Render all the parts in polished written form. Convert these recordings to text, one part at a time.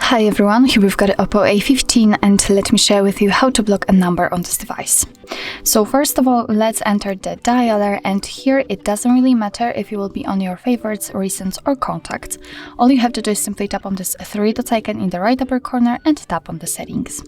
Hi everyone, here we've got the OPPO A15 and let me share with you how to block a number on this device. So first of all, let's enter the dialer, and here it doesn't really matter if you will be on your favorites, recents or contacts. All you have to do is simply tap on this three dot icon in the right upper corner and tap on the settings.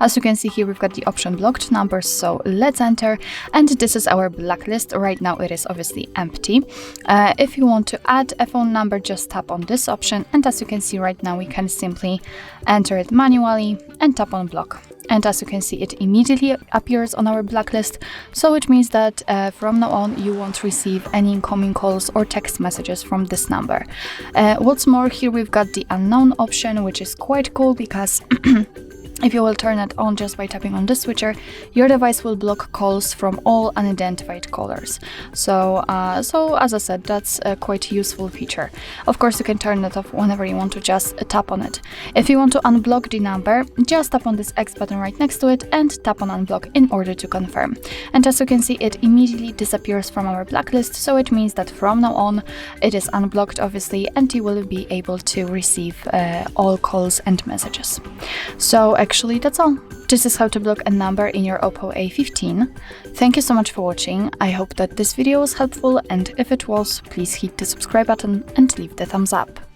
As you can see here, we've got the option blocked numbers, so let's enter, and this is our blacklist. Right now it is obviously empty. If you want to add a phone number, just tap on this option, and as you can see right now we can simply enter it manually and tap on block. And as you can see, it immediately appears on our blacklist, so it means that from now on you won't receive any incoming calls or text messages from this number. What's more, here we've got the unknown option, which is quite cool because if you will turn it on just by tapping on this switcher, your device will block calls from all unidentified callers. So as I said, that's a quite useful feature. Of course, you can turn it off whenever you want to, just tap on it. If you want to unblock the number, just tap on this X button right next to it and tap on unblock in order to confirm. And as you can see, it immediately disappears from our blacklist, so it means that from now on it is unblocked obviously, and you will be able to receive all calls and messages. So actually that's all. This is how to block a number in your OPPO A15. Thank you so much for watching. I hope that this video was helpful, and if it was, please hit the subscribe button and leave the thumbs up.